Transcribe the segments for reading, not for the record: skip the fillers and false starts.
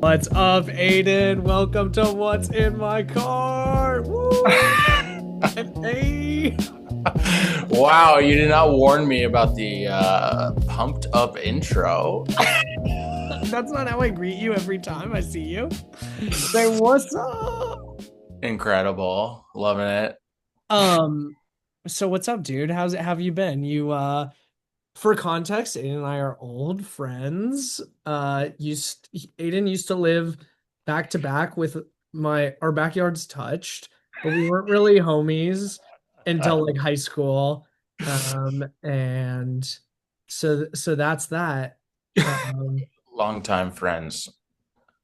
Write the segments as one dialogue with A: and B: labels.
A: What's up, Aidan? Welcome to What's in My Car. Woo! Hey.
B: Wow, you did not warn me about the pumped up intro.
A: That's not how I greet you every time I see you. Say, what's up?
B: Incredible. Loving it.
A: Um, so what's up, dude? How's it have you been? For context, Aiden and I are old friends. Aiden used to live back to back with our backyards touched, but we weren't really homies until like high school. And so that's that. Um,
B: Longtime friends,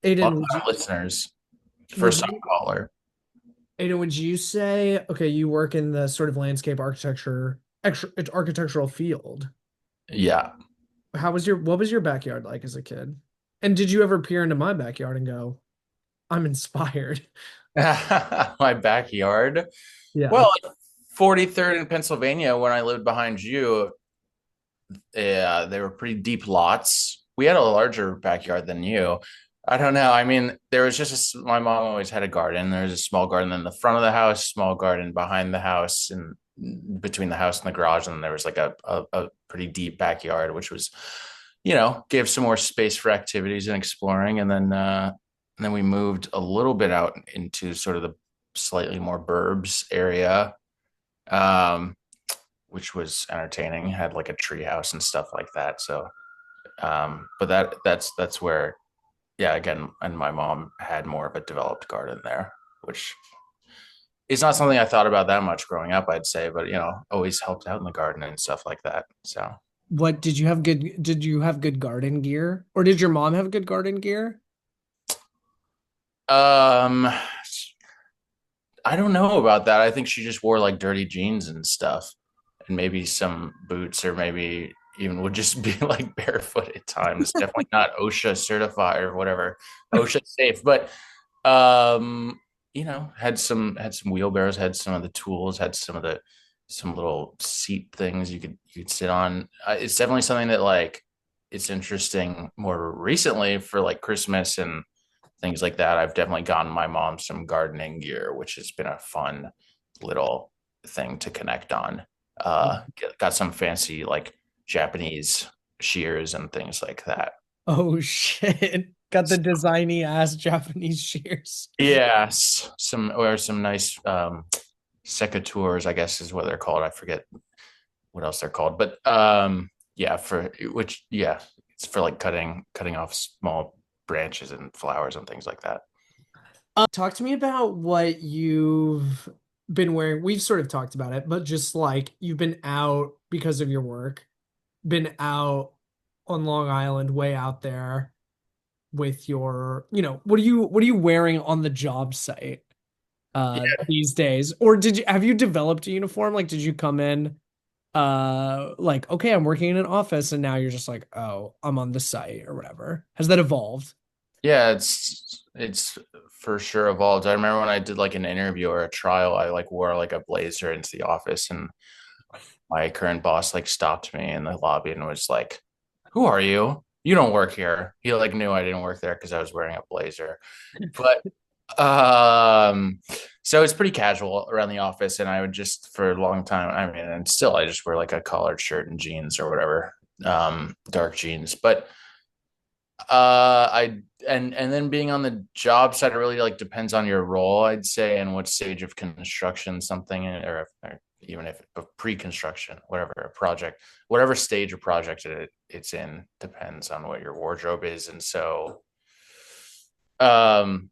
A: Aiden,
B: longtime listeners,
A: would
B: first time
A: you
B: caller.
A: Aiden, would you say, okay, you work in the sort of landscape architectural field?
B: Yeah.
A: What was your backyard like as a kid? And did you ever peer into my backyard and go, I'm inspired?
B: My backyard.
A: Yeah.
B: Well, 43rd in Pennsylvania, when I lived behind you, yeah, they were pretty deep lots. We had a larger backyard than you. I don't know. I mean, there was my mom always had a garden. There was a small garden in the front of the house, small garden behind the house, and between the house and the garage. And then there was like a pretty deep backyard, which was, gave some more space for activities and exploring. And then we moved a little bit out into sort of the slightly more burbs area. Um, which was entertaining. Had like a tree house and stuff like that. So, but that's where, yeah, again, and my mom had more of a developed garden there, which is not something I thought about that much growing up, I'd say, but always helped out in the garden and stuff like that. So,
A: What did you have good garden gear? Or did your mom have good garden gear?
B: um, I don't know about that. I think she just wore like dirty jeans and stuff, and maybe some boots, or maybe even would just be like barefoot at times. Definitely not OSHA certified or whatever, OSHA safe, but had some wheelbarrows, had some of the tools, had some little seat things you could sit on. It's definitely something that like it's interesting more recently for like Christmas and things like that. I've definitely gotten my mom some gardening gear, which has been a fun little thing to connect on. Got some fancy like Japanese shears and things like that.
A: Oh shit. Got the designy ass Japanese shears.
B: Yes, some nice secateurs, I guess is what they're called. I forget what else they're called, but yeah, it's for like cutting off small branches and flowers and things like that.
A: Talk to me about what you've been wearing. We've sort of talked about it, but just like you've been out because of your work, been out on Long Island, way out there with what are you wearing on the job site these days? Or have you developed a uniform? Like did you come in like okay, I'm working in an office and now you're just like, oh, I'm on the site or whatever. Has that evolved?
B: Yeah, it's for sure evolved. I remember when I did like an interview or a trial, I like wore like a blazer into the office, and my current boss like stopped me in the lobby and was like, "Who are you? You don't work here." He like knew I didn't work there because I was wearing a blazer. But um so it's pretty casual around the office, and I would just for a long time, I mean, and still I just wear like a collared shirt and jeans or whatever, dark jeans. But I and then being on the job site, it really like depends on your role, I'd say, and what stage of construction something, or even if pre-construction, whatever a project, whatever stage of project it's in, depends on what your wardrobe is. And so, um,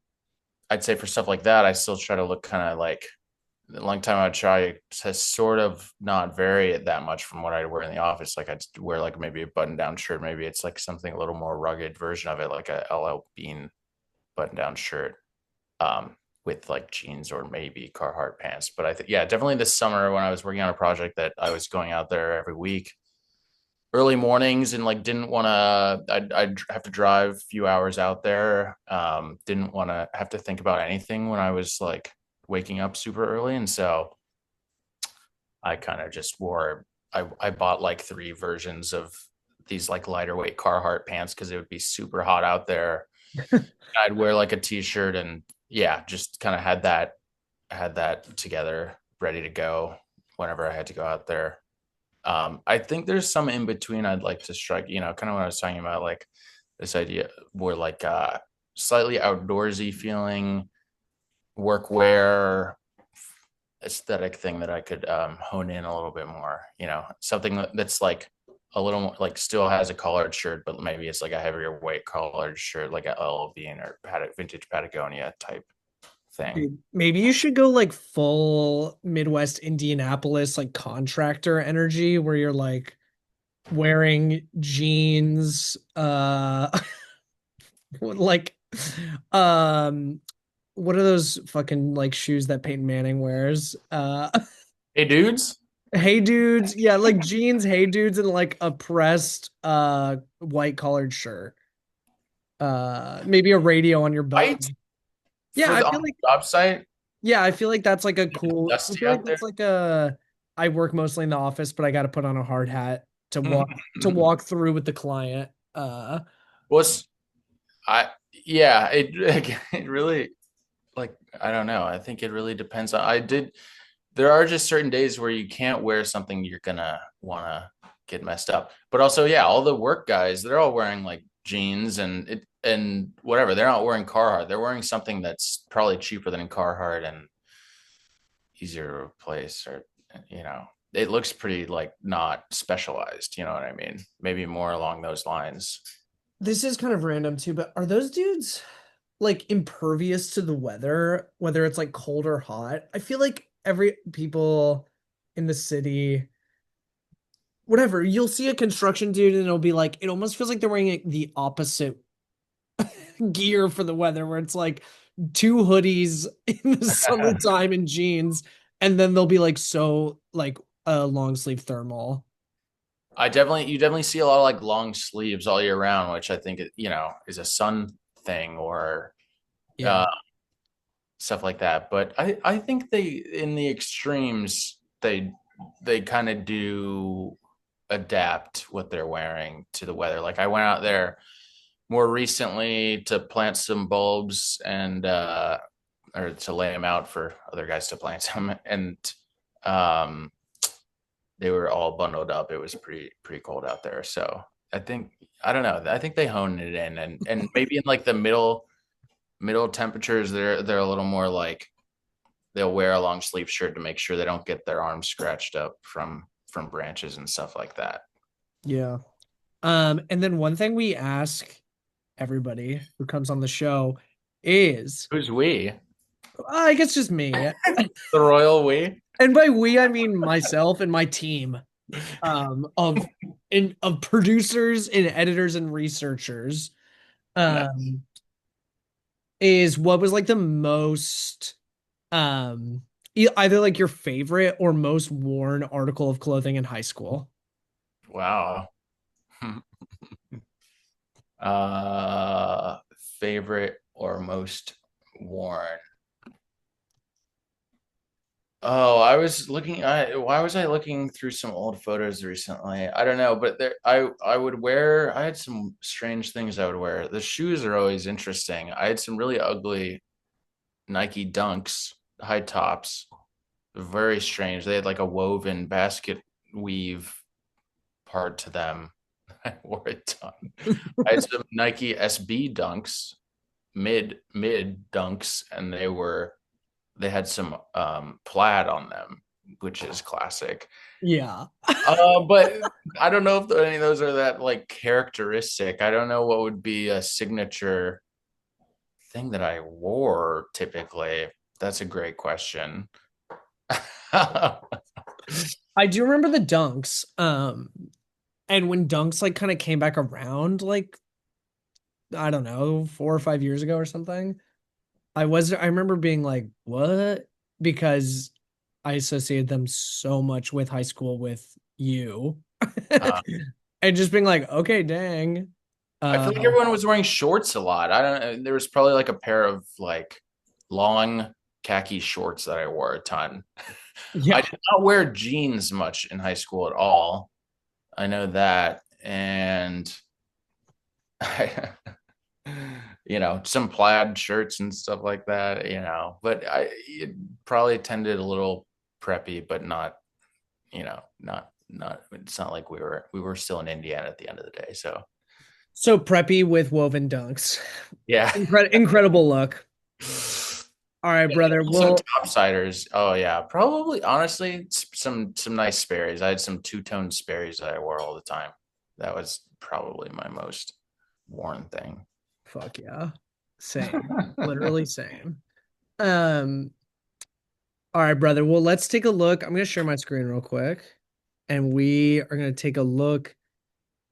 B: I'd say for stuff like that, I still try to look kind of like a long time I would try to sort of not vary it that much from what I wear in the office. Like I'd wear like maybe a button down shirt. Maybe it's like something a little more rugged version of it, like a LL Bean button down shirt, with like jeans or maybe Carhartt pants. But I think, yeah, definitely this summer when I was working on a project that I was going out there every week, early mornings, and like didn't want to, I'd have to drive a few hours out there. Didn't want to have to think about anything when I was like waking up super early. And so I kind of just I bought like three versions of these like lighter weight Carhartt pants because it would be super hot out there. I'd wear like a t-shirt and yeah, just kind of had that together, ready to go whenever I had to go out there. I think there's some in between I'd like to strike, kind of what I was talking about, like this idea more like slightly outdoorsy feeling workwear aesthetic thing that I could hone in a little bit more, something that's like a little more like still has a collared shirt, but maybe it's like a heavier weight collared shirt, like a LV or vintage Patagonia type thing.
A: Dude, maybe you should go like full Midwest Indianapolis like contractor energy where you're like wearing jeans, like um what are those fucking like shoes that Peyton Manning wears?
B: Hey, dudes,
A: Hey dudes, yeah, like jeans, hey dudes, and like a pressed white collared shirt. Maybe a radio on your belt.
B: right?
A: Yeah,
B: For
A: I
B: the
A: feel
B: on
A: like
B: the job site,
A: yeah, I feel like that's like a cool I
B: dusty
A: feel like
B: out there.
A: that's like a I work mostly in the office, but I gotta put on a hard hat to walk through with the client.
B: What's I yeah, it really like I don't know. I think it really depends on I did there are just certain days where you can't wear something you're gonna wanna get messed up. But also, yeah, all the work guys, they're all wearing like jeans and whatever. They're not wearing Carhartt. They're wearing something that's probably cheaper than Carhartt and easier to replace or it looks pretty like not specialized, you know what I mean? Maybe more along those lines.
A: This is kind of random too, but are those dudes like impervious to the weather, whether it's like cold or hot? I feel like every people in the city, whatever, you'll see a construction dude and it'll be like, it almost feels like they're wearing the opposite gear for the weather, where it's like two hoodies in the summertime and jeans, and then they'll be like so like a long sleeve thermal.
B: You definitely see a lot of like long sleeves all year round, which I think is a sun thing or
A: Yeah.
B: uh, stuff like that. But I think they in the extremes they kind of do adapt what they're wearing to the weather. Like I went out there more recently to plant some bulbs and or to lay them out for other guys to plant some and um they were all bundled up. It was pretty cold out there. So I think I don't know. I think they hone it in and maybe in like the middle temperatures they're a little more like they'll wear a long sleeve shirt to make sure they don't get their arms scratched up from branches and stuff like that.
A: Yeah. And then one thing we ask everybody who comes on the show is,
B: Who's we?
A: I guess just me.
B: The royal we?
A: And by we, I mean myself and my team of of producers and editors and researchers.
B: No.
A: Um, is what was like the most either like your favorite or most worn article of clothing in high school?
B: Wow. Uh, favorite or most worn? Oh, I was looking. Why was I looking through some old photos recently? I don't know, but I would wear. I had some strange things I would wear. The shoes are always interesting. I had some really ugly Nike Dunks, high tops, very strange. They had like a woven basket weave part to them. I wore a ton. I had some Nike SB Dunks, mid Dunks, and they had some plaid on them, which is classic.
A: Yeah.
B: But I don't know if any of those are that like characteristic. I don't know what would be a signature thing that I wore typically. That's a great question.
A: I do remember the dunks. And when dunks like kind of came back around, like I don't know, 4 or 5 years ago or something, I remember being like, what? Because I associated them so much with high school with you.
B: uh,
A: And just being like, okay, dang.
B: I
A: Uh
B: feel like everyone was wearing shorts a lot. I don't know. There was probably like a pair of like long khaki shorts that I wore a ton. I
A: yeah.
B: did not wear jeans much in high school at all. I know that. And I, some plaid shirts and stuff like that, but I it probably tended a little preppy, but not, it's not like we were still in Indiana at the end of the day. So
A: So preppy with woven dunks.
B: yeah.
A: Incredible look. All right, brother.
B: Some
A: Well,
B: topsiders. Oh yeah, probably honestly some nice Sperry's. I had some two-tone Sperry's that I wore all the time. That was probably my most worn thing.
A: fuck yeah. Same. Literally same. Um, all right, brother. Well, let's take a look. I'm gonna share my screen real quick, and we are gonna take a look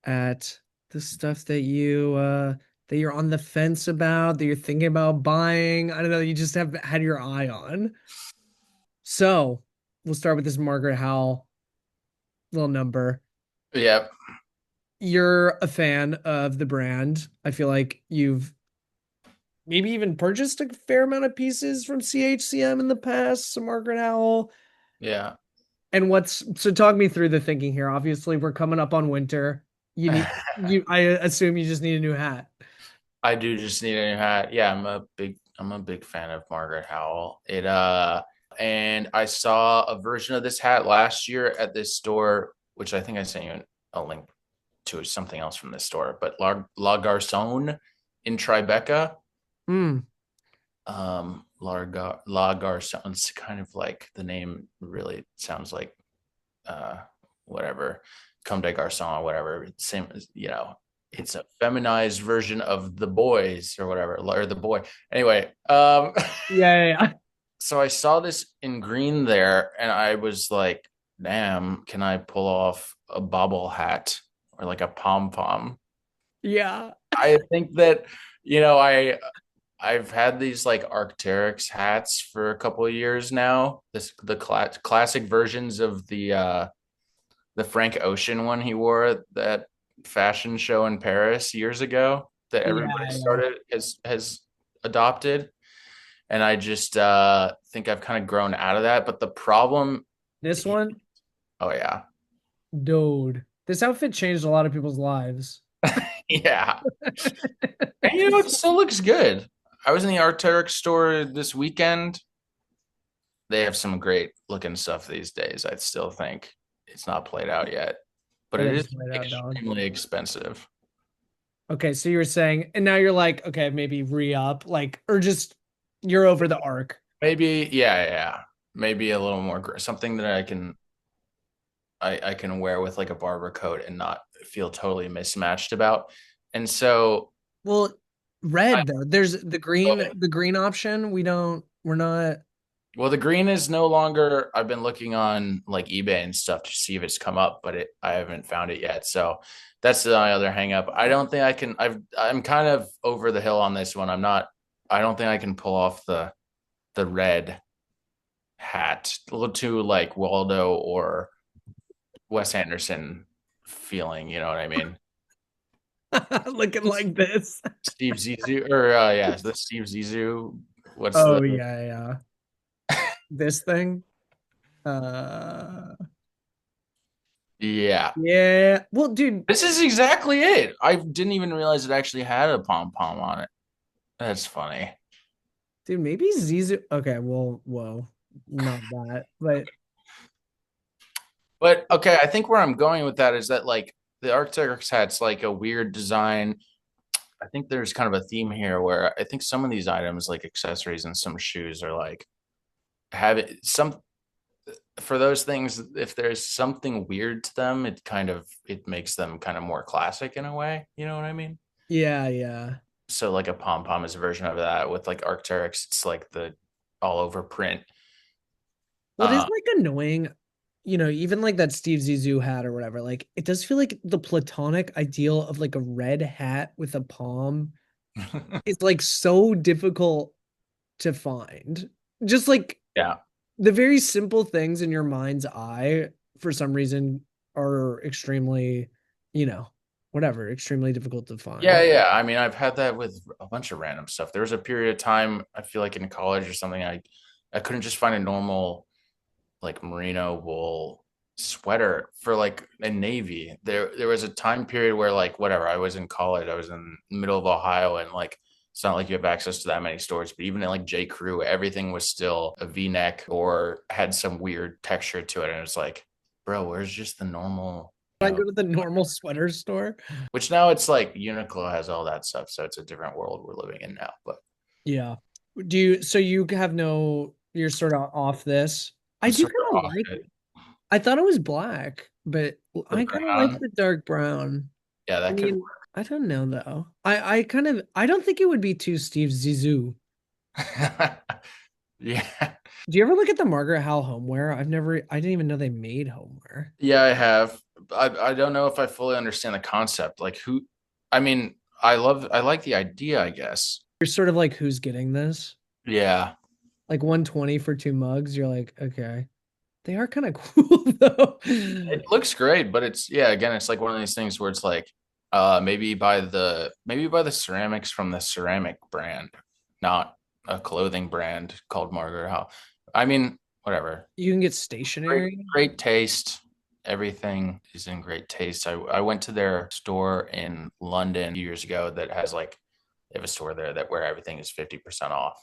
A: at the stuff that you're on the fence about, that you're thinking about buying. I don't know, you just have had your eye on. So we'll start with this Margaret Howell little number.
B: Yeah,
A: You're a fan of the brand. I feel like you've maybe even purchased a fair amount of pieces from CHCM in the past, some Margaret Howell.
B: yeah.
A: And what's so talk me through the thinking here. Obviously, we're coming up on winter. I assume you just need a new hat.
B: I do just need a new hat. Yeah, I'm a big fan of Margaret Howell. And I saw a version of this hat last year at this store, which I think I sent you a link to something else from this store, but La Garçon in Tribeca.
A: Hmm.
B: La Garçon. It's kind of like the name really sounds like uh whatever, Comme des Garçons or whatever. Same as, it's a feminized version of the boys or whatever, or the boy. Anyway,
A: Yeah, yeah, yeah.
B: so I saw this in green there, and I was like, "Damn, can I pull off a bobble hat or like a pom pom?"
A: Yeah.
B: I think that I've had these like Arc'teryx hats for a couple of years now. The classic versions of the Frank Ocean one he wore at that fashion show in Paris years ago that
A: Yeah,
B: everybody
A: yeah.
B: started has adopted. And I just think I've kind of grown out of that. But the problem,
A: This one,
B: oh yeah,
A: dude. This outfit changed a lot of people's lives.
B: yeah, and it still looks good. I was in the Arc'teryx store this weekend. They have some great looking stuff these days. I still think it's not played out yet, but
A: It
B: it
A: is
B: is
A: played out, dog.
B: extremely expensive.
A: Okay, so you were saying, and now you're like, okay, maybe re-up, like, or just you're over the arc.
B: Maybe, yeah, yeah, maybe a little more something that I can wear with like a barber coat and not feel totally mismatched about. And so,
A: Well,
B: I,
A: red though. There's the green option. We're not.
B: well, the green is no longer. I've been looking on like eBay and stuff to see if it's come up, but I haven't found it yet. So that's my other hang up. I don't think I can. I'm kind of over the hill on this one. I'm not. I don't think I can pull off the red hat. A little too like Waldo or Wes Anderson feeling. You know what I mean?
A: Looking like this.
B: Steve Zissou, or yeah, the Steve Zissou. What's the
A: Oh yeah, yeah. This thing. Uh
B: yeah?
A: yeah. Well, dude,
B: This is exactly it. I didn't even realize it actually had a pom pom on it. That's funny.
A: maybe Zizu. Okay, well, whoa. Not that. But
B: But okay, I think where I'm going with that is that like the Arc'teryx hat's like a weird design. I think there's kind of a theme here where I think some of these items, like accessories and some shoes, are like have it some for those things. If there's something weird to them, it makes them kind of more classic in a way. You know what I mean?
A: yeah, yeah.
B: So like a pom pom is a version of that with like Arc'teryx. It's like the all over print.
A: Well, it is
B: Uh,
A: like annoying, even like that Steve Zissou hat or whatever. Like, it does feel like the platonic ideal of like a red hat with a palm is like so difficult to find. Just like
B: yeah.
A: the very simple things in your mind's eye, for some reason, are extremely, you know, whatever, extremely difficult to
B: Yeah,
A: find.
B: yeah. I mean, I've had that with a bunch of random stuff. There was a period of time, I feel like in college or something, I couldn't just find a normal like merino wool sweater for like a navy. There was a time period where like whatever, I was in college, I was in the middle of Ohio, and like It's not like you have access to that many stores, but even in like J. Crew, everything was still a V-neck or had some weird texture to it. And it's like, bro, where's just the normal,
A: I go to the normal sweater store.
B: which now it's like Uniqlo has all that stuff. So it's a different world we're living in now. But
A: Yeah. So you have no, you're sort of off this. I
B: I'm
A: do
B: sort
A: kind
B: of
A: of
B: off
A: like,
B: it.
A: I thought it was black, but
B: The
A: I kind of like
B: brown,
A: the dark brown.
B: yeah,
A: I
B: that could
A: mean, I don't know though. I don't think it would be too Steve Zissou.
B: work. Yeah.
A: Do you ever look at the Margaret Howell homeware? I didn't even know they made homeware.
B: Yeah, I have. I don't know if I fully understand the concept. Like who, I mean, I like the idea, I guess.
A: You're sort of like, who's getting this?
B: Yeah.
A: Like 120 for two mugs. You're like, okay. They are kind of cool though.
B: It looks great, but it's yeah, again, it's like one of these things where it's like maybe buy the ceramics from the ceramic brand, not a clothing brand called Margaret Howell. I mean, whatever.
A: You can get
B: Great,
A: stationery.
B: great taste. Everything is in great taste. I went to their store in London years ago that has like they have a store there that where everything is 50% off.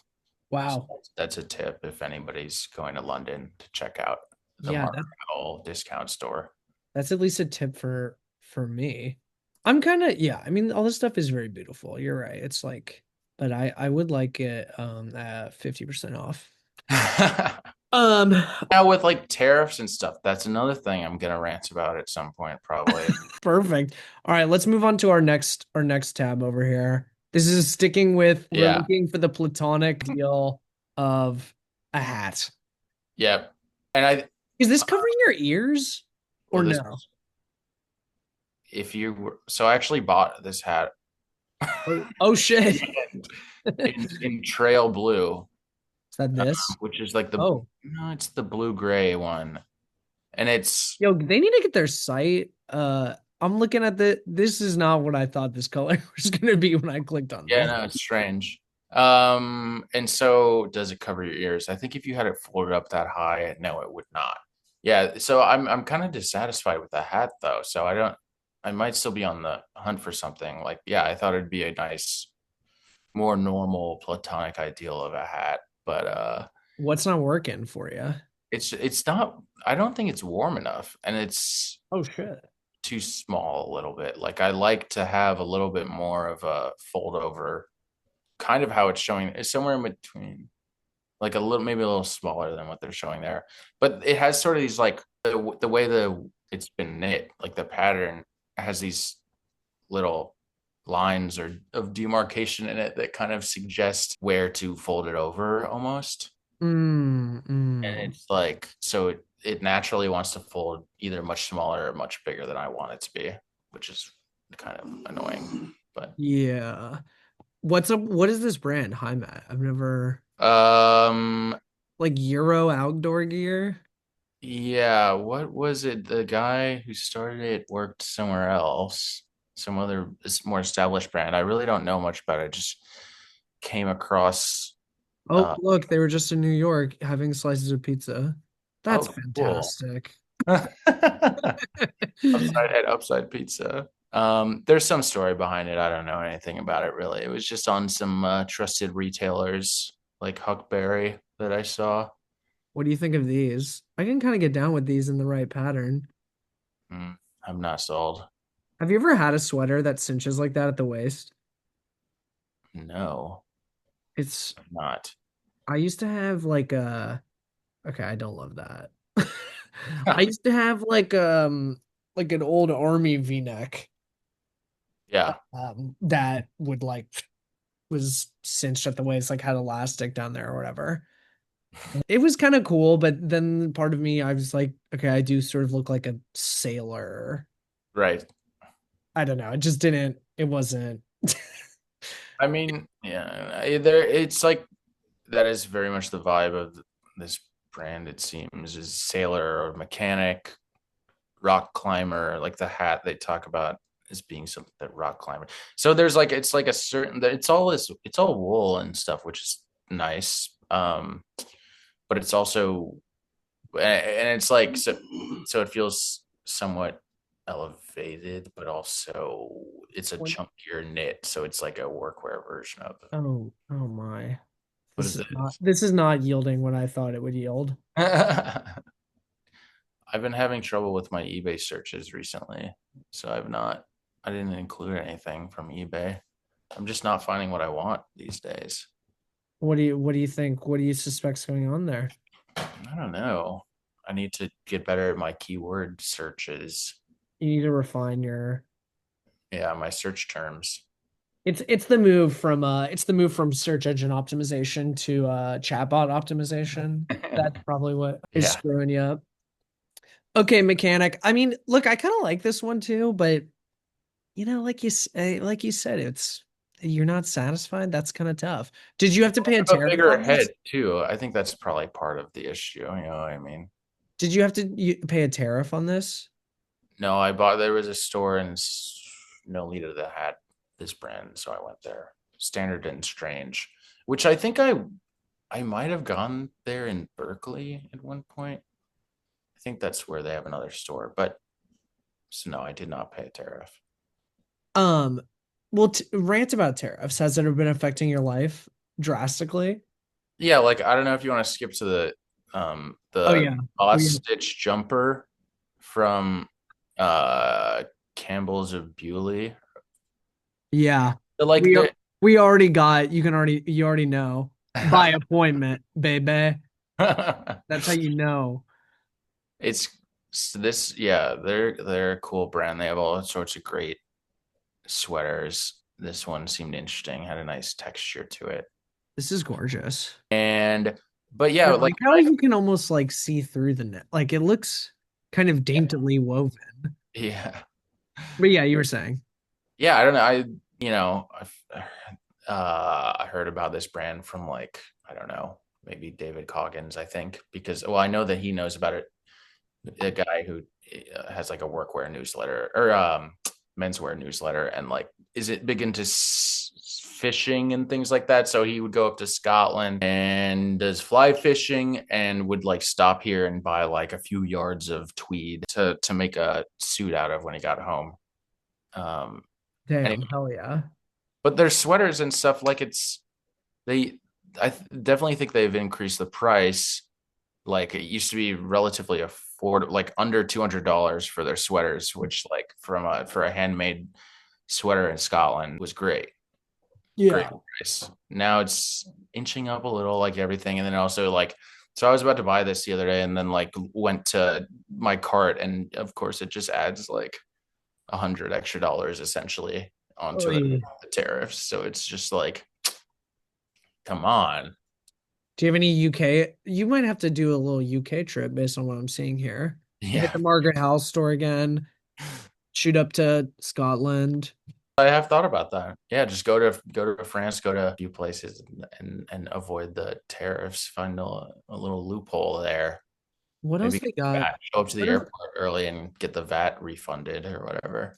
B: So
A: Wow.
B: that's a tip if anybody's going to London to check out the
A: Yeah,
B: Margaret Howell discount store.
A: that's at least a tip for me. I'm kind of yeah, I mean all this stuff is very beautiful. You're right. It's like but I would like it at 50% off. Um
B: Now with like tariffs and stuff, that's another thing I'm gonna rant about at some point, probably.
A: Perfect. All right, let's move on to our next tab over here. This is sticking with we're
B: Yeah.
A: looking for the platonic deal of a hat.
B: Yep. And I
A: Is this covering your ears or
B: well this
A: no?
B: if you were so I actually bought this hat
A: Oh shit.
B: in trail blue,
A: Is that this?
B: which is like the
A: Oh.
B: no, it's the blue gray one. And it's
A: Yo, they need to get their site. I'm looking at this is not what I thought this color was gonna be when I clicked on
B: yeah,
A: this.
B: no, it's strange. And so does it cover your ears? I think if you had it folded up that high, no, it would not. Yeah, so I'm kind of dissatisfied with the hat though. So I might still be on the hunt for something. Like, yeah, I thought it'd be a nice, more normal platonic ideal of a hat, but
A: What's not working for you?
B: it's not I don't think it's warm enough and it's
A: Oh shit.
B: too small a little bit. Like I like to have a little bit more of a fold over kind of how it's showing is somewhere in between like a little maybe a little smaller than what they're showing there but it has sort of these like the way it's been knit like the pattern has these little lines or of demarcation in it that kind of suggest where to fold it over almost and
A: Mm.
B: it's like so it naturally wants to fold either much smaller or much bigger than I want it to be which is kind of annoying but
A: Yeah. What's up? What is this brand? Hi, Matt. I've never
B: um
A: like Euro outdoor gear.
B: Yeah, what was it? The guy who started it worked somewhere else, some other more established brand. I really don't know much about it. Just came across.
A: Oh,
B: Uh,
A: look, they were just in New York having slices of pizza. That's
B: oh, cool.
A: fantastic.
B: Upside head, upside pizza. There's some story behind it. I don't know anything about it really. It was just on some trusted retailers like Huckberry that I saw.
A: What do you think of these? I can kind of get down with these in the right pattern.
B: I'm not sold.
A: Have you ever had a sweater that cinches like that at the waist?
B: No,
A: It's,
B: I'm not.
A: I used to have like a, okay, I don't love that. I used to have like an old army V-neck
B: Yeah,
A: that would like was cinched at the waist, like had elastic down there or whatever. It was kind of cool, but then part of me, I was like, okay, I do sort of look like a sailor.
B: right.
A: I don't know. It just didn't, it wasn't.
B: I mean, yeah, there it's like that is very much the vibe of this brand, it seems, is sailor or mechanic, rock climber, like the hat they talk about as being something that rock climber. So there's like it's like a certain that it's all wool and stuff, which is nice. But it's also and it's like so it feels somewhat elevated, but also it's a
A: What?
B: chunkier knit, so it's like a workwear version of
A: Oh, oh my.
B: what is
A: This is not yielding what I thought it would yield.
B: it? I've been having trouble with my eBay searches recently, so I didn't include anything from eBay. I'm just not finding what I want these days.
A: What do you think? What do you suspect's going on there?
B: I don't know. I need to get better at my keyword searches.
A: You need to refine your
B: Yeah, my search terms.
A: it's the move from search engine optimization to chatbot optimization. That's probably what is
B: Yeah.
A: screwing you up. Okay, mechanic. I mean, look, I kind of like this one too, but like you said, it's you're not satisfied. That's kind of tough. Did you have to pay a
B: I have a
A: tariff
B: bigger
A: on this?
B: head too. I think that's probably part of the issue. You know what I mean?
A: Did you have to pay a tariff on this?
B: No, I bought. There was a store in Nolita that had this brand, so I went there. Standard and Strange, which I might have gone there in Berkeley at one point. I think that's where they have another store, but so no, I did not pay a tariff.
A: Um, well, rant about tariffs. Has it been affecting your life drastically?
B: Yeah, like I don't know if you want to skip to
A: Oh
B: the
A: yeah. Oh
B: boss
A: yeah.
B: stitch jumper from uh Campbell's of Bewley.
A: Yeah.
B: But like
A: We
B: the
A: we already got you already know by appointment, baby. That's how you know.
B: it's this yeah, they're a cool brand. They have all sorts of great sweaters. This one seemed interesting, had a nice texture to it.
A: This is gorgeous.
B: And but
A: I
B: yeah, like
A: like how you can almost like see through the net. Like it looks kind of daintily woven.
B: yeah.
A: But yeah, you were saying.
B: Yeah, I don't know. I heard about this brand from like I don't know, maybe David Coggins, I think, because well, I know that he knows about it. A guy who has like a workwear newsletter or menswear newsletter, and like is it big into fishing and things like that. So he would go up to Scotland and does fly fishing, and would like stop here and buy like a few yards of tweed to make a suit out of when he got home. Um,
A: Damn,
B: Anyway,
A: hell yeah.
B: but their sweaters and stuff like they definitely think they've increased the price. Like it used to be relatively affordable, like under $200 for their sweaters, which like for a handmade sweater in Scotland was great
A: Yeah.
B: price. Now it's inching up a little, like everything, and then also like so I was about to buy this the other day, and then like went to my cart, and of course it just adds like 100 extra dollars essentially onto
A: Oy.
B: the tariffs. So it's just like, come on.
A: Do you have any UK? You might have to do a little UK trip based on what I'm seeing here. Hit
B: Yeah,
A: the Margaret Howell store again, shoot up to Scotland.
B: I have thought about that. Yeah, just go to France, go to a few places, and avoid the tariffs. Find a little loophole there.
A: What else
B: Maybe
A: they got?
B: show up to the
A: What else?
B: airport early and get the VAT refunded or whatever.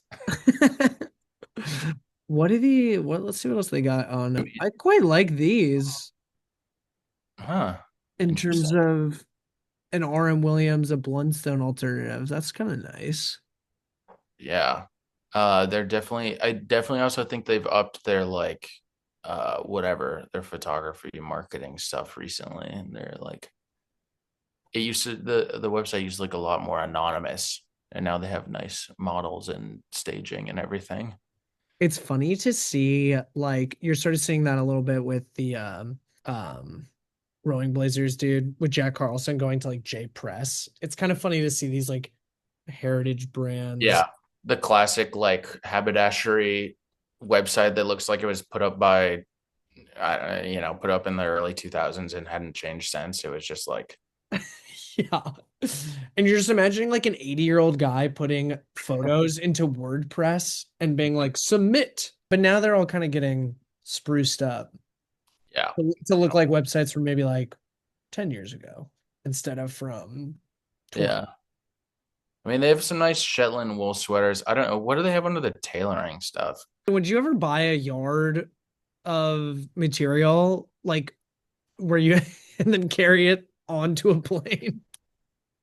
A: Let's see what else they got on. I quite like these
B: Huh.
A: in terms
B: Interesting.
A: of an RM Williams, a Blundstone alternative. That's kind of nice.
B: Yeah. They're I definitely also think they've upped their like whatever their photography marketing stuff recently. And they're like it used to the website used to look a lot more anonymous, and now they have nice models and staging and everything.
A: It's funny to see like you're sort of seeing that a little bit with the um Rowing Blazers dude with Jack Carlson going to like J Press. It's kind of funny to see these like heritage brands.
B: Yeah. The classic like haberdashery website that looks like it was put up by put up in the early 2000s and hadn't changed since. It was just like,
A: Yeah. And you're just imagining like an 80-year-old guy putting photos into WordPress and being like, submit. But now they're all kind of getting spruced up
B: yeah.
A: to look like websites from maybe like 10 years ago instead of from 20.
B: Yeah. I mean, they have some nice Shetland wool sweaters. I don't know. What do they have under the tailoring stuff?
A: Would you ever buy a yard of material like where you and then carry it onto a plane?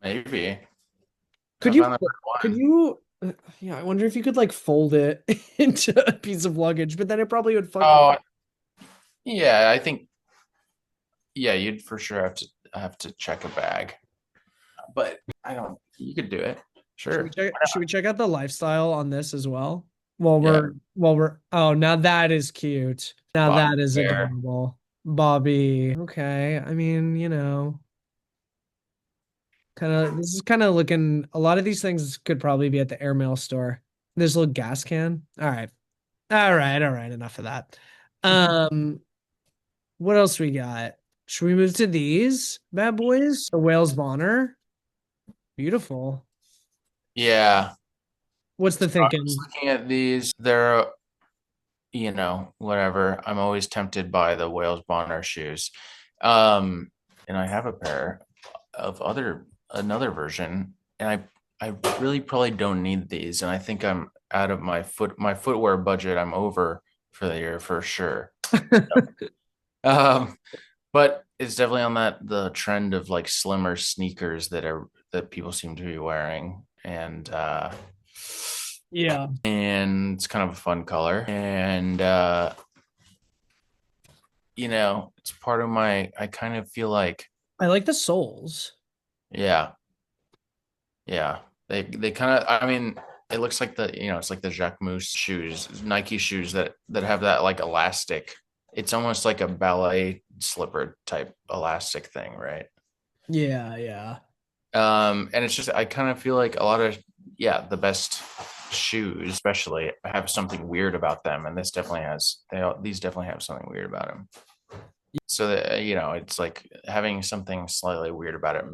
B: Maybe.
A: Could
B: Gotta
A: you
B: find the right
A: could
B: one.
A: you Yeah, I wonder if you could like fold it into a piece of luggage, but then it probably would fuck up.
B: Oh, yeah, I think yeah, you'd for sure have to check a bag. But I don't you could do it. Sure.
A: Should we check out the lifestyle on this as well?
B: Yeah.
A: Oh, now that is cute. Now
B: Bobby
A: that is
B: Bear.
A: adorable. Bobby. Okay. I mean, this is kind of looking, a lot of these things could probably be at the airmail store. There's a little gas can. All right. All right. Enough of that. Um, what else we got? Should we move to these bad boys? The Wales Bonner. Beautiful.
B: Yeah.
A: What's the
B: I was
A: thinking?
B: looking at these. They're, whatever. I'm always tempted by the Wales Bonner shoes. Um, and I have a pair of another version, and I really probably don't need these. And I think I'm out of my footwear budget. I'm over for the year for sure. Um, but it's definitely on the trend of like slimmer sneakers that people seem to be wearing.
A: Yeah.
B: And it's kind of a fun color. And it's part of I kind of feel like,
A: I like the soles.
B: yeah, yeah. They kind of, I mean, it looks like it's like the Jacquemus shoes, Nike shoes that have that like elastic. It's almost like a ballet slipper type elastic thing, right?
A: Yeah, yeah.
B: And it's just I kind of feel like a lot of the best shoes, especially, have something weird about them, and these definitely have something weird about them. So that it's like having something slightly weird about it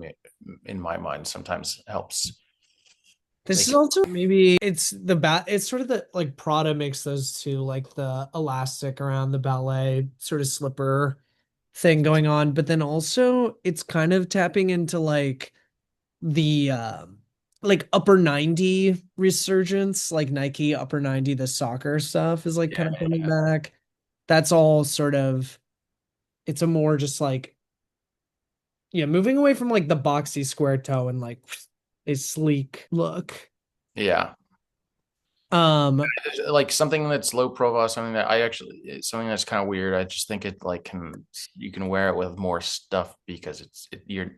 B: in my mind sometimes helps
A: This
B: make
A: is
B: it.
A: also maybe it's sort of the like Prada makes those two, like the elastic around the ballet sort of slipper thing going on, but then also it's kind of tapping into the like upper 90 resurgence, like Nike upper 90, the soccer stuff is like kind of
B: Yeah,
A: coming back. That's all sort of it's a more just like yeah, moving away from like the boxy square toe and like a sleek look.
B: yeah.
A: Um,
B: Like something that's low profile, something that's kind of weird. I just think it like you can wear it with more stuff because you're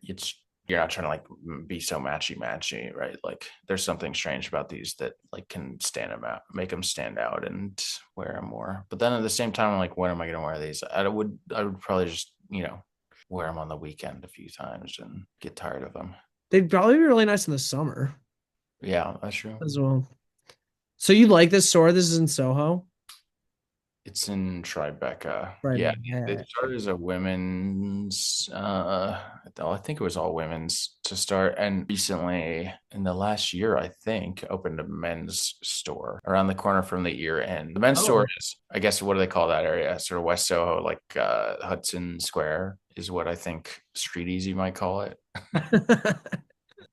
B: not trying to like be so matchy, right? Like there's something strange about these that like can stand them out, make them stand out, and wear them more. But then at the same time, I'm like, when am I going to wear these? I would probably just wear them on the weekend a few times and get tired of them.
A: they'd probably be really nice in the summer
B: Yeah, that's true.
A: as well. So you like this store? This is in Soho?
B: It's in Tribeca.
A: Right.
B: Yeah. It
A: Yeah.
B: started as a women's I think it was all women's to start. And recently in the last year, I think, opened a men's store around the corner from the ear end. The men's store
A: Oh.
B: is, I guess, what do they call that area? Sort of West Soho, like Hudson Square is what I think Street Easy might call it.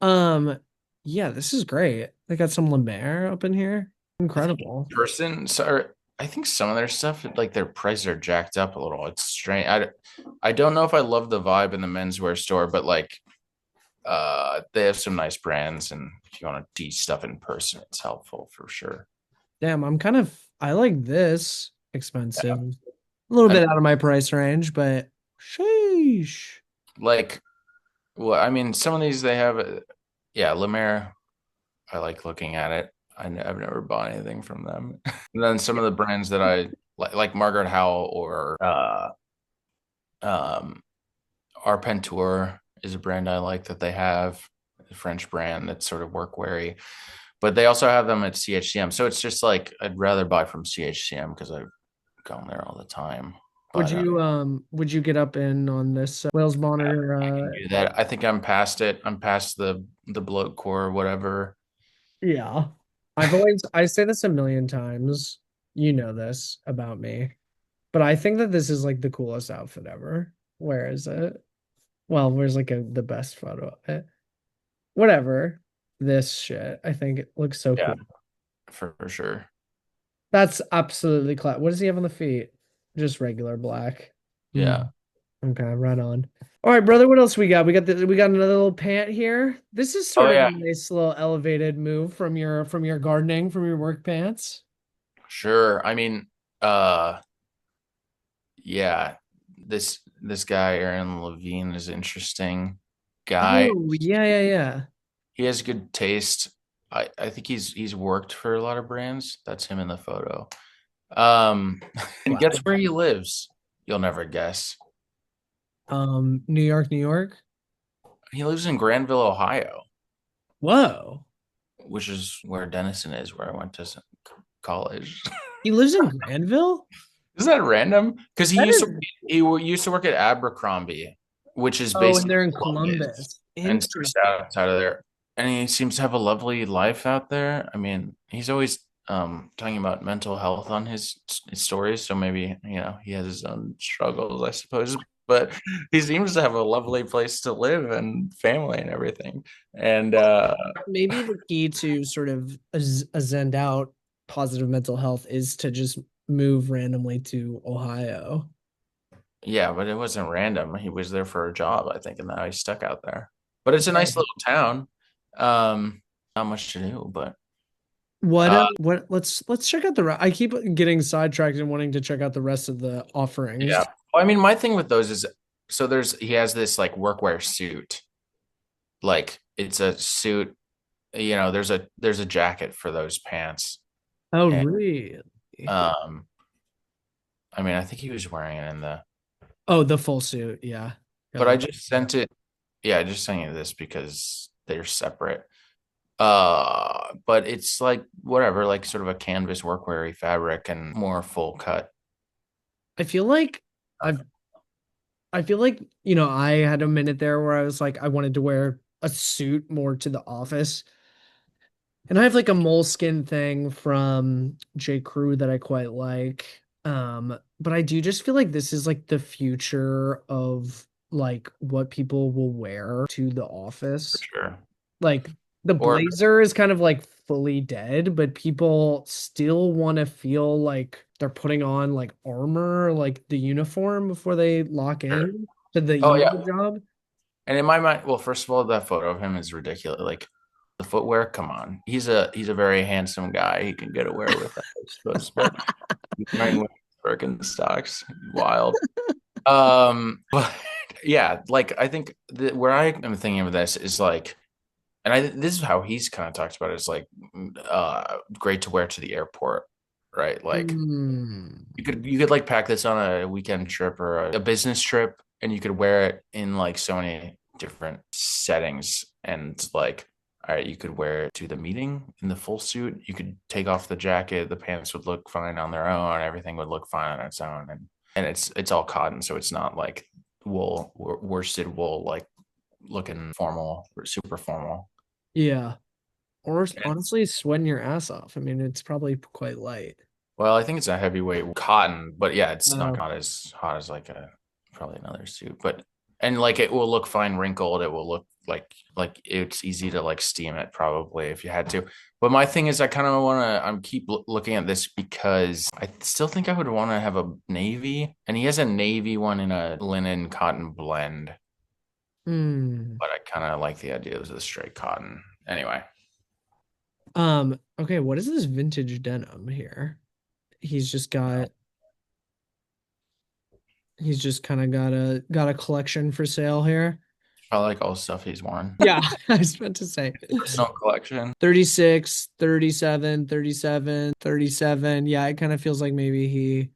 A: Um, yeah, this is great. They got some Lemaire up in here.
B: I think
A: Incredible.
B: person so I think some of their stuff, like their prices are jacked up a little. It's strange. I don't know if I love the vibe in the menswear store, but like they have some nice brands, and if you want to see stuff in person, it's helpful for sure.
A: Damn, I like this expensive.
B: Yeah.
A: A little
B: I
A: bit out of my price range, but sheesh.
B: like well, I mean, some of these they have yeah, Lemaire, I like looking at it. I've never bought anything from them. And then some of the brands that I like Margaret Howell or um Arpentour is a brand I like that they have, a French brand that's sort of work weary, but they also have them at CHCM. So it's just like I'd rather buy from CHCM because I've gone there all the time. But
A: Would you get up in on this Wales Bonner
B: I can do that. I think I'm past it. I'm past the bloat core or whatever.
A: yeah. I say this a million times. You know this about me. But I think that this is like the coolest outfit ever. Where is it? Well, where's like the best photo of it? Whatever. This shit. I think it looks so
B: Yeah,
A: cool.
B: for sure.
A: That's absolutely class. What does he have on the feet? Just regular black. Hmm.
B: Yeah.
A: Okay, right on. All right, brother, what else we got? We got another little pant here. This is
B: Oh
A: sort of a
B: yeah,
A: nice little elevated move from your gardening, from your work pants.
B: sure. I mean, uh, yeah, this guy Aaron Levine is interesting guy.
A: Oh, yeah, yeah, yeah.
B: He has good taste. I think he's worked for a lot of brands. That's him in the photo. Um, and guess
A: Wow.
B: where he lives? You'll never guess.
A: New York, New York.
B: He lives in Granville, Ohio,
A: Whoa.
B: which is where Denison is, where I went to college.
A: He lives in Granville?
B: Isn't that random? Because
A: That is.
B: used to work at Abercrombie, which is
A: Oh, and
B: based
A: they're in
B: in Columbus,
A: Columbus.
B: and it's
A: Interesting.
B: just outside of there. And he seems to have a lovely life out there. I mean, he's always talking about mental health on his stories, so maybe he has his own struggles, I suppose. But he seems to have a lovely place to live and family and everything. And
A: Maybe the key to sort of a zened out positive mental health is to just move randomly to Ohio.
B: yeah, but it wasn't random. He was there for a job, I think, and now he's stuck out there. But it's a
A: Yeah.
B: nice little town. Um, Not much to do, but
A: What let's check out I keep getting sidetracked and wanting to check out the rest of the
B: yeah.
A: offerings.
B: Well, I mean, my thing with those is so he has this like workwear suit. Like it's a suit, there's a jacket for those pants.
A: Oh,
B: And
A: really?
B: um I mean, I think he was wearing it in the
A: Oh, the full suit. Yeah.
B: but
A: Got
B: I
A: it.
B: just sent it. Yeah, I just sent you this because they're separate. But it's like whatever, like sort of a canvas workweary fabric and more full cut.
A: I feel like I've I feel like, I had a minute there where I was like I wanted to wear a suit more to the office. And I have like a moleskin thing from J. Crew that I quite like. But I do just feel like this is like the future of like what people will wear to the
B: For
A: office.
B: sure.
A: Like the
B: Or
A: blazer is kind of like fully dead, but people still want to feel like they're putting on like armor, like the uniform before they lock
B: sure.
A: in to the
B: Oh
A: ease of
B: yeah.
A: the job.
B: And in my mind, well, first of all, that photo of him is ridiculous. Like the footwear, come on. He's a very handsome guy. He can get away with that, I suppose. But he's wearing Birkenstocks. Wild. But yeah, like I think where I am thinking of this is like, and this is how he's kind of talked about it, is like great to wear to the airport, right? Like
A: Hmm.
B: you could like pack this on a weekend trip or a business trip, and you could wear it in like so many different settings. And like, all right, you could wear it to the meeting in the full suit. You could take off the jacket. The pants would look fine on their own. Everything would look fine on its own. And it's all cotton, so it's not like worsted wool, like looking formal, super formal.
A: Yeah. Or honestly, sweating your ass off. I mean, it's probably quite light.
B: Well, I think it's a heavyweight cotton, but yeah, it's not
A: Oh,
B: hot as like a probably another suit. But and like it will look fine wrinkled. It will look like it's easy to like steam it probably if you had to. But my thing is, I kind of want to. I'm keep looking at this because I still think I would want to have a navy, and he has a navy one in a linen cotton blend.
A: hmm.
B: But I kind of like the idea of the straight cotton. Anyway,
A: Okay, what is this vintage denim here? He's just got he's just kind of got a collection for sale here.
B: I like all the stuff he's worn.
A: Yeah, I was meant to say
B: Personal collection.
A: 36, 37, 37, 37. Yeah, it kind of feels like maybe he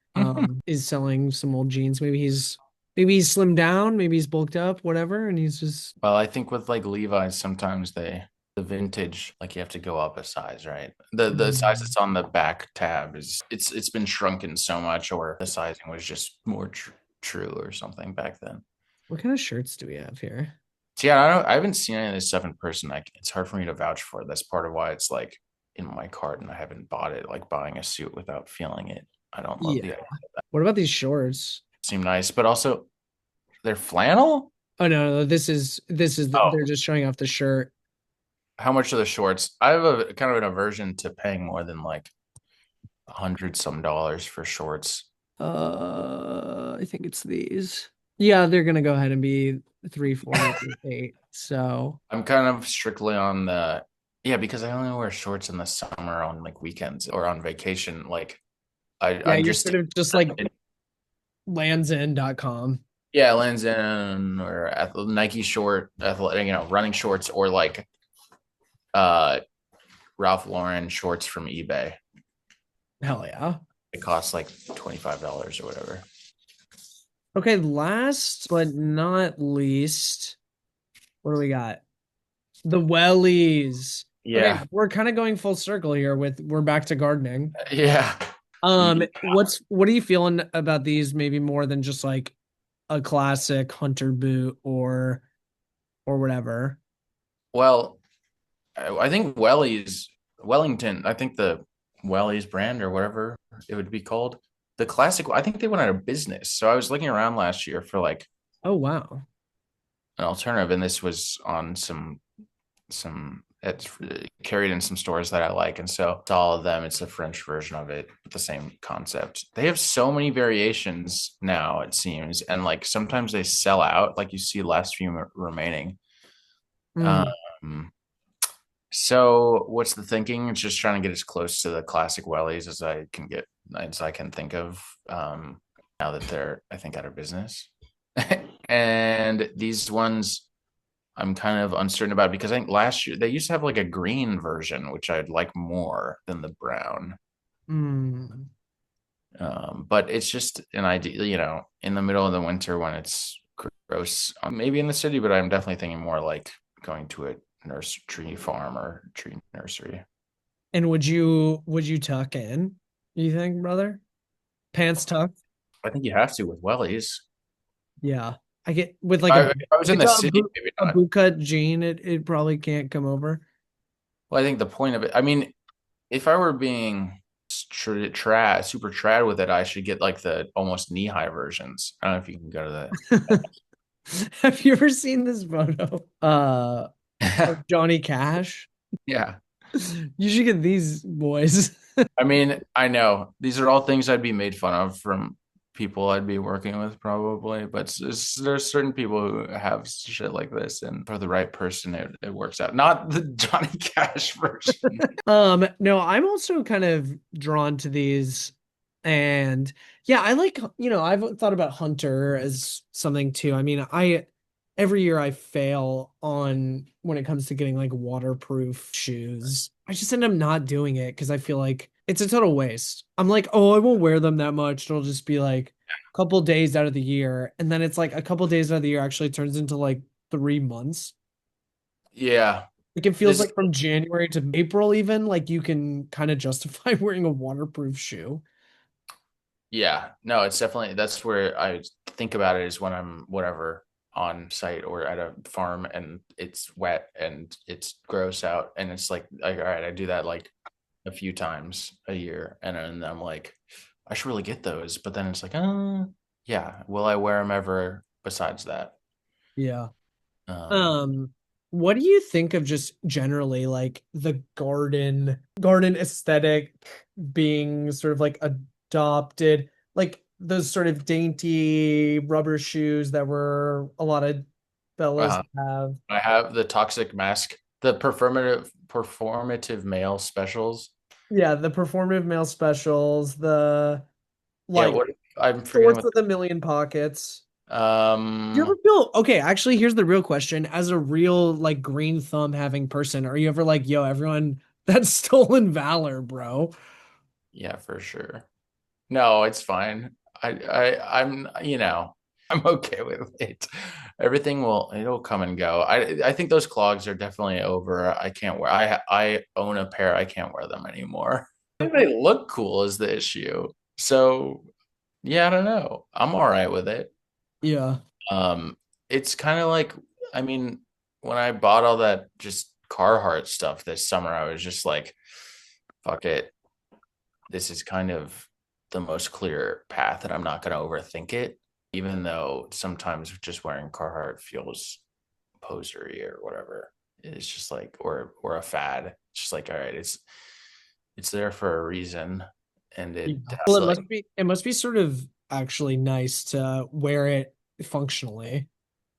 A: is selling some old jeans. Maybe he's slimmed down, maybe he's bulked up, whatever, and he's just
B: Well, I think with like Levi's, sometimes the vintage, like you have to go up a size, right? The size
A: Mm.
B: that's on the back tab it's been shrunken so much, or the sizing was just more true or something back then.
A: What kind of shirts do we have here?
B: So yeah, I haven't seen any of this stuff in person. Like it's hard for me to vouch for it. That's part of why it's like in my cart and I haven't bought it. Like buying a suit without feeling it. I don't love
A: Yeah.
B: the idea.
A: What about these shorts?
B: Seem nice, but also they're flannel.
A: Oh no,
B: Oh,
A: they're just showing off the shirt.
B: how much are the shorts? I have a kind of an aversion to paying more than like 100 some dollars for shorts.
A: I think it's these. Yeah, they're gonna go ahead and be 348. So
B: I'm kind of strictly on the yeah, because I only wear shorts in the summer on like weekends or on vacation. Like
A: yeah,
B: I'm
A: you're
B: just
A: sort of just like landsend.com.
B: yeah, Lands End or Nike short, athletic, running shorts or like uh Ralph Lauren shorts from eBay.
A: Hell yeah.
B: It costs like $25 or whatever.
A: Okay, last but not least, what do we got? The wellies. Okay,
B: Yeah.
A: we're kind of going full circle here with we're back to gardening.
B: Yeah.
A: What are you feeling about these maybe more than just like a classic hunter boot or whatever?
B: Well, I think Wellington, I think the Wellies brand or whatever it would be called, the classic, I think they went out of business. So I was looking around last year for like
A: Oh wow.
B: an alternative, and this was on some it's carried in some stores that I like, and so it's all of them. It's a French version of it, the same concept. They have so many variations now, it seems, and like sometimes they sell out. Like you see last few remaining.
A: Mm,
B: Um, so what's the thinking? It's just trying to get as close to the classic wellies as I can get, as I can think of. Now that they're, I think, out of business, and these ones I'm kind of uncertain about because I think last year they used to have like a green version, which I'd like more than the brown.
A: mm.
B: But it's just an idea, in the middle of the winter when it's gross, maybe in the city, but I'm definitely thinking more like going to a nursery tree farm or tree nursery.
A: And would you tuck in? You think, brother? Pants tucked?
B: I think you have to with wellies.
A: Yeah. I get with like
B: If I was in
A: like
B: the city, maybe
A: a
B: not.
A: boot cut jean, it probably can't come over.
B: Well, I think the point of it, I mean, if I were being super trad with it, I should get like the almost knee high versions. I don't know if you can go to
A: Have you ever seen this photo?
B: the.
A: Of Johnny Cash?
B: Yeah.
A: You should get these boys.
B: I mean, I know these are all things I'd be made fun of from people I'd be working with probably, but there's certain people who have shit like this, and for the right person, it works out. Not the Johnny Cash version.
A: No, I'm also kind of drawn to these. And yeah, I like, I've thought about Hunter as something too. I mean, every year I fail on when it comes to getting like waterproof shoes. I just end up not doing it because I feel like it's a total waste. I'm like, oh, I won't wear them that much. It'll just be like a couple days out of the year. And then it's like a couple days out of the year actually turns into like 3 months.
B: Yeah,
A: Like it feels
B: this
A: like from January to April, even like you can kind of justify wearing a waterproof shoe.
B: yeah, no, it's definitely that's where I think about it is when I'm whatever on site or at a farm and it's wet and it's gross out and it's like all right, I do that like a few times a year and then I'm like I should really get those, but then it's like yeah, will I wear them ever besides that?
A: Yeah.
B: Um,
A: Um, what do you think of just generally like the garden aesthetic being sort of like adopted, like those sort of dainty rubber shoes that were a lot of fellas
B: uh,
A: have.
B: I have the toxic mask, the performative male specials.
A: Yeah, the performative male specials, the
B: Yeah,
A: like
B: what I'm forgetting
A: shorts
B: what
A: with a million pockets. Do you ever
B: um
A: feel okay? Actually, here's the real question. As a real like green thumb having person, are you ever like, yo, everyone that's stolen valor, bro?
B: yeah, for sure. No, it's fine. I'm I'm okay with it. It'll come and go. I think those clogs are definitely over. I can't wear I own a pair. I can't wear them anymore. I think they look cool is the issue. So yeah, I don't know. I'm all right with it.
A: Yeah.
B: Um, it's kind of like I mean, when I bought all that just Carhartt stuff this summer, I was just like, fuck it. This is kind of the most clear path and I'm not going to overthink it, even though sometimes just wearing Carhartt feels posery or whatever. It's just like, or a fad. It's just like, all right, it's there for a reason. And
A: Yeah.
B: it
A: Well,
B: has like,
A: it must be sort of actually nice to wear it functionally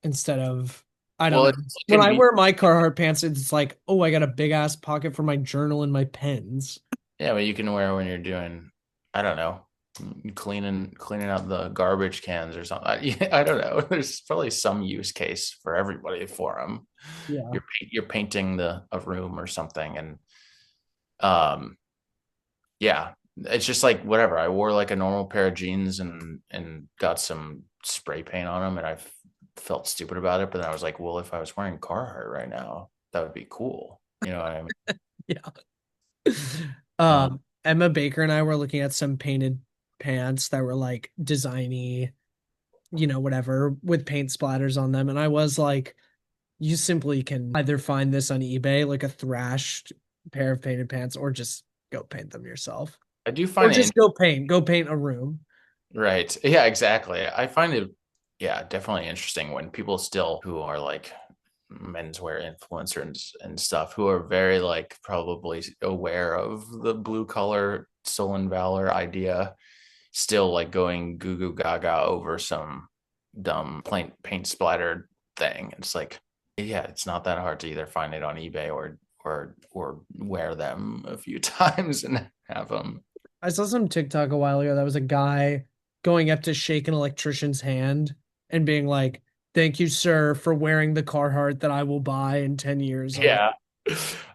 A: instead of, I don't
B: Well,
A: know.
B: it's
A: When I
B: convenient.
A: wear my Carhartt pants, it's like, oh, I got a big ass pocket for my journal and my pens.
B: Yeah, but you can wear when you're doing, I don't know, cleaning out the garbage cans or something. I don't know. There's probably some use case for everybody for them.
A: Yeah.
B: You're painting a room or something, and um, yeah, it's just like whatever. I wore like a normal pair of jeans and got some spray paint on them, and felt stupid about it. But then I was like, well, if I was wearing Carhartt right now, that would be cool. You know what I mean?
A: Yeah.
B: Um,
A: Emma Baker and I were looking at some painted pants that were like designy, whatever, with paint splatters on them. And I was like, you simply can either find this on eBay, like a thrashed pair of painted pants, or just go paint them yourself.
B: I do
A: Or
B: find it
A: just go paint a room.
B: right. Yeah, exactly. I find it, yeah, definitely interesting when people still who are like menswear influencers and stuff who are very like probably aware of the blue collar stolen valor idea still like going goo goo gaga over some dumb paint splattered thing. It's like, yeah, it's not that hard to either find it on eBay or wear them a few times and have them.
A: I saw some TikTok a while ago that was a guy going up to shake an electrician's hand and being like, "Thank you, sir, for wearing the Carhartt that I will buy in 10 years." Or
B: Yeah.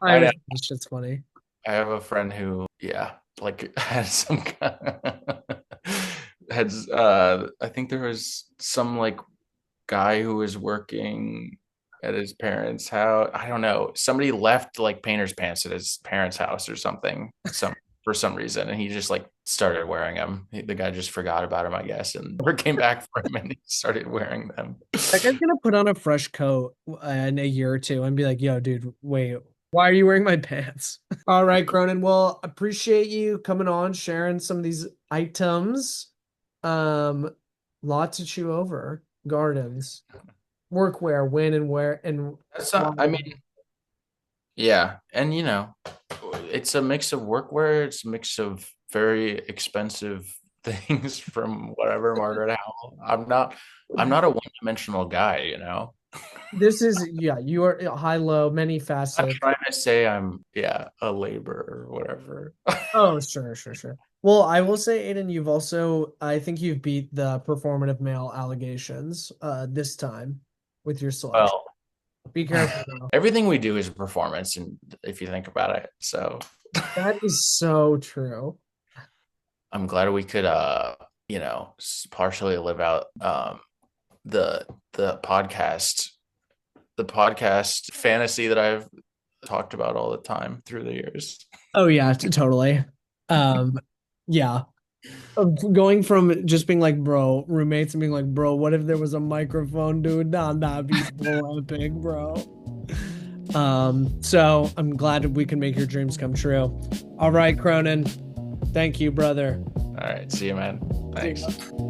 A: I
B: I know.
A: was It's just funny.
B: I have a friend who, yeah, like had some had I think there was some like guy who was working at his parents' house. I don't know. Somebody left like painter's pants at his parents' house or something, for some reason, and he just like started wearing them. The guy just forgot about him, I guess, and never came back for him, and he started wearing them.
A: That guy's gonna put on a fresh coat in a year or two and be like, "Yo, dude, wait, why are you wearing my pants?" All right, Cronin. Well, appreciate you coming on, sharing some of these items. Um, Lot to chew over. Gardens, workwear, when and where and
B: That's
A: why.
B: not, I mean, yeah, and it's a mix of workwear. It's a mix of very expensive things from whatever Margaret Howell. I'm not a one-dimensional guy, you know.
A: This is, yeah, you are high low, many
B: I'm
A: facets.
B: trying to say I'm, yeah, a laborer or whatever.
A: Oh, sure, sure, sure. Well, I will say, Aiden, you've also, I think you've beat the performative male allegations this time with your selection.
B: Well,
A: Be careful though.
B: everything we do is a performance, and if you think about it, so
A: That is so true.
B: I'm glad we could, partially live out the podcast the podcast fantasy that I've talked about all the time through the years.
A: Oh yeah, totally. Um, yeah. Going from just being like, bro, roommates and being like, bro, what if there was a microphone, dude? Nah, that'd be so epic, bro. So I'm glad we can make your dreams come true. All right, Cronin. Thank you, brother.
B: All right, see you, man.
A: See
B: Thanks.
A: ya.